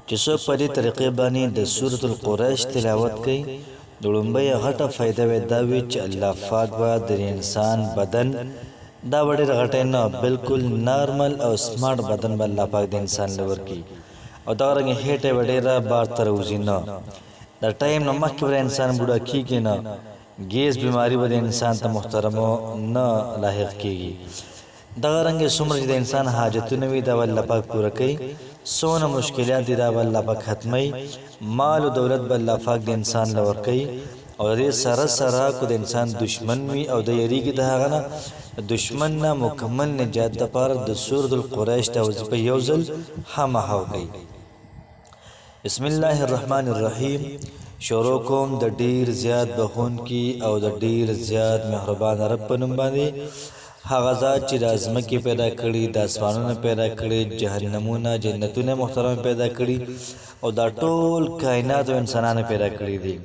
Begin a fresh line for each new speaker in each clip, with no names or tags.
چې څوک په دې طریقې باندې د سورۃ القریش تلاوت کوي د لومبۍ غټه فایده وي دا وي چې الله پاک به د انسان بدن دا ډېر غټه نه بالکل نارمل او سمارټ بدن به الله پاک د انسان لور کی او دا رنګ هټه وړه بار تر وزي نه دا ټایم نه مخکې انسان بوډا کیږي نه گیس بیماری به د انسان ته محترمو نه لاحق کیږي دا رنګ څومره د انسان حاجتونه وي دا الله پاک پوره کوي سونه مشکلات دي دا الله پاک ختمي مال او دولت به الله پاک د انسان لور کوي او دې سره سره کو د انسان دشمن وي او د یریږي د هغه نه دشمن نه مکمل نجات لپاره د سورۃ القریش ته وظیفه یوزل همه کوي بسم الله الرحمن الرحیم شروع کوم د ډیر زیات بخون کی او د ډیر زیات مهربان رب په نوم باندې هغه ذات چې د ازمکه پیدا کړي د اسمانونو پیدا کړي جهنمونه جنتونه محترم پیدا کړي او دا ټول کائنات او انسانانو پیدا کړي دي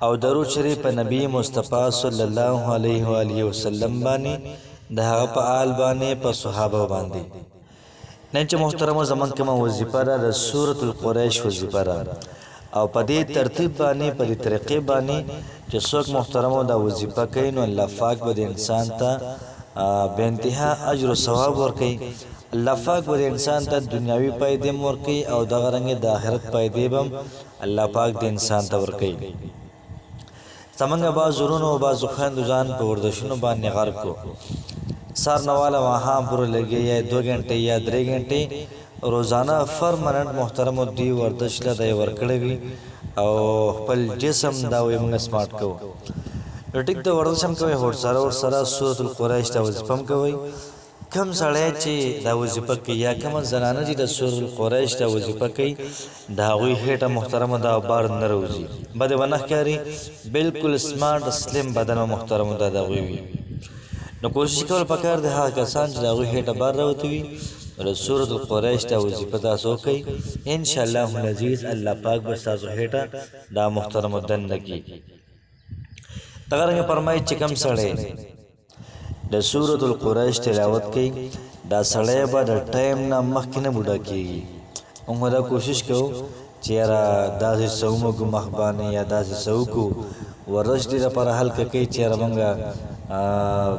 او درود شریف په نبی مصطفی صلی الله علیه و آله وسلم باندې د هغه په آل باندې په صحابه باندې نن چې محترم زمان کومه وظیفه را د سورۃ القریش وظیفه را او په دې ترتیب باندې په دې طریقې باندې چې څوک محترم دا وظیفه کوي نو الله پاک به د انسان ته به انتها اجر او ثواب ورکړي الله پاک به انسان ته دنیاوي فائدې ورکړي او د غرنګ د آخرت فائدې به الله پاک د انسان ته ورکړي څنګه باز زورونو او باز خوند ځان په ورزشونو باندې غرق کو سار نواله وها پر لګي یا 2 غنټه یا 3 غنټه روزانه پرمننت محترم دی ورزش له دی ورکړي وي او خپل جسم دا وي موږ سمارټ کو ټیک د ورزشم کوي هور سره سورۃ القریش ته وظیفه کوي کم سړی چې دا وظیفه کوي یا کوم زنانه چې د سورۃ القریش ته وظیفه کوي دا غوي هټه محترم دا بار نه روزي بده ونه کوي بالکل سمارټ سلیم بدن محترم دا غوي نو کوشش کول پکار دی هغه کسان چې دا غوي هټه بار راوتوي د سورۃ القریش ته وظیفه تاسو کوي ان شاء الله العزیز الله پاک به تاسو هټه دا محترم دن لګي تغرنګ فرمایي چې کوم سړی د سورۃ القریش تلاوت کوي دا سړی به د ټایم نه مخکې نه بوډا کیږي موږ دا کوشش کوو چې را داسې سومو کو مخبانه یا داسې سوکو ورش دې لپاره حل کوي چې رمنګا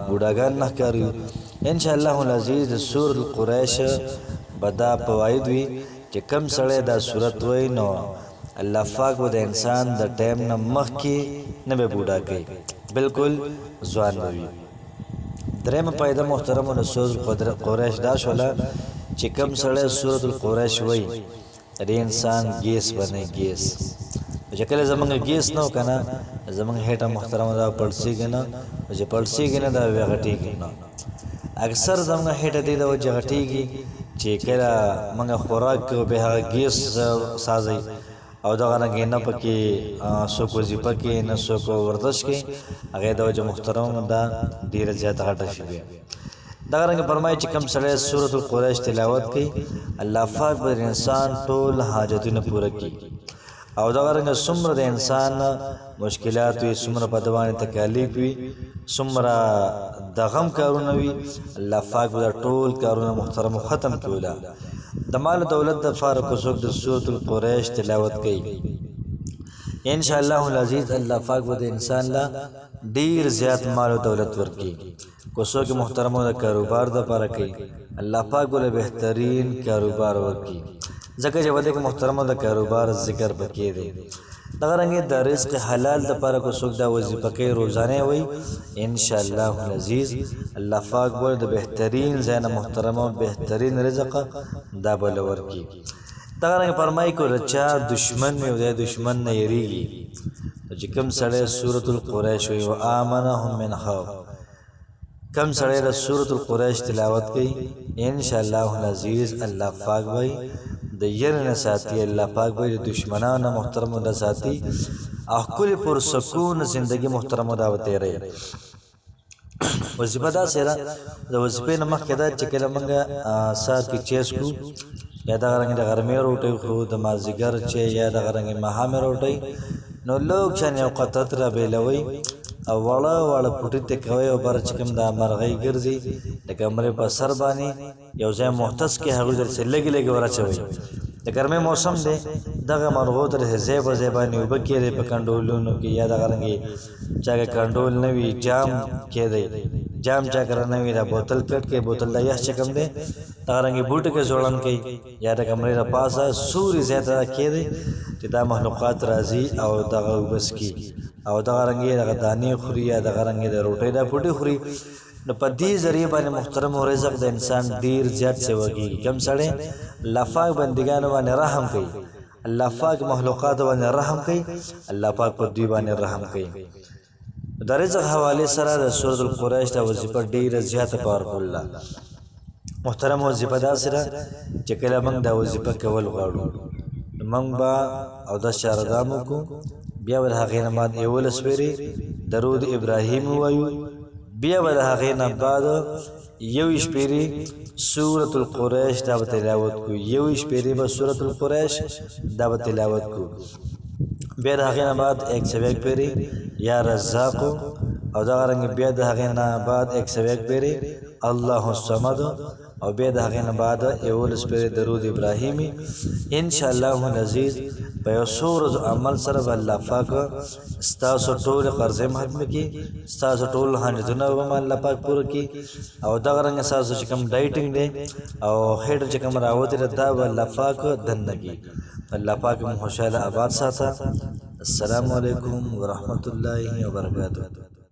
بوډاګان نه کوي ان شاء الله العزیز د سورۃ القریش بدا فواید وي چې کم سړی دا سورۃ وای نو الله پاک و د انسان د ټایم نه مخکې نه به بوډا کوي بالکل ځوان وي درېم پیدا محترم او سورۃ القریش دا شولا چې کم سړی سورۃ القریش وای د انسان گیس باندې گیس چې کله زمونږ گیس نو کنه زمونږ هټه محترم دا پړسي کنه چې پړسي کنه دا وغټي کنه اکثر زمونږ هټه دې دا وغټيږي چې کله موږ خوراک به هغه گیس سازي او دا غنګ نه پکې سو کو زی پکې نه سو کو ورزش کې هغه د وجه محترم دا ډیر زیات غټه شي دا غنګ فرمایي چې کوم سره سورۃ القریش تلاوت کوي الله پاک به انسان ټول حاجتونه پوره کوي او دا غنګ څومره د انسان مشکلات وي څومره په دوانه تکالیف وي څومره د غم کارونه وي الله پاک به ټول کارونه محترم ختم کولا د مال دولت د فارق وسوک د سورۃ القریش تلاوت کوي ان شاء الله العزیز الله پاک به انسان لا ډیر زیات مال او دولت ورکړي کوڅو کې محترمو د کاروبار د لپاره کوي الله پاک له بهترین کاروبار ورکړي ځکه چې ودې محترمو د کاروبار ذکر پکې دی دغه رنګ د رزق حلال د لپاره کوڅو د وظیفه کوي روزانه وي ان شاء الله العزیز الله پاک به د بهترین زنه محترمو بهترین رزق دا بل ورکړي دغه رنګ فرمایي کو رچا دشمن یو د دشمن نه یریږي چې کوم سړی سورۃ القریش وي او امنهم من خوف کم سړی د سورۃ القریش تلاوت کوي ان شاء الله العزیز الله پاک وای د ير نه ساتي الله پاک وای د دشمنانو محترم د ساتي اخکل پر سکون زندگی محترم دا وته رہی وظیفه دا سره د وظیفې نه مخکې دا چې کله موږ سات کې چیس کو یا دا غرنګ د غرمې روټي خو د مازیګر چې یا د غرنګ ماهام روټي نو لوک شان یو قطت را بیلوي او وړه پټی ته کوي او بر چکم دا مرغۍ ګرځي د کمرې په سر باندې یو ځای محتس کې هغه در څخه لګي ورچوي د ګرمۍ موسم دی دغه مرغو ته ځای په ځای باندې اوبه کېدی په کنډولونو کې یا دغه رنګې چا که کنډول نه وي جام کېدی جام چا کره نه وي دا بوتل پټ کې بوتل د یخ چې کوم دی دغه رنګې بوټو کې زوړن کوي یا د کمرې د پاسه سوري ځای ته کېدی چې دا مخلوقات راځي او دغه اوبه څښي او دغه رنګې دغه دانې خوري یا دغه رنګې د روټۍ دا بوټي خوري نو په دې ذریعه باندې محترم او رزق د انسان ډیر زیات سیوا کیږي کم سړی الله پاک بندګانو باندې رحم کوي الله پاک مخلوقات باندې رحم کوي الله پاک په دوی باندې رحم کوي د رزق حواله سره د سورۃ القریش د وظیفه ډیره زیاته پاورفل ده محترم وظیفه دا سره چې کله موږ د وظیفه کول غواړو موږ با او د شاردامو کو بیا ول هغه نماز اول سپری درود ابراهیم وایو بیا ول هغه نه بعد یو شپری سورۃ القریش دا تلاوت کو یو شپری به سورۃ القریش دا تلاوت کو بیا هغه نه بعد 101 پیری یا رزاق او دا رنګ بیا هغه نه بعد 101 پیری الله الصمد او بیا هغه نه بعد اول سپری درود ابراهیمی ان شاء الله العزیز په یو سورۃ عمل سره الله پاک ستاسو ټول قرضې ختم کی ستاسو ټول حاجتونه به الله پاک پوره کی او دا رنګ ستاسو چې کوم ډایټینګ دی او هډ چې کوم راوته دا الله پاک دندگی الله پاک مو خوشاله آباد ساته السلام علیکم ورحمت الله وبرکاته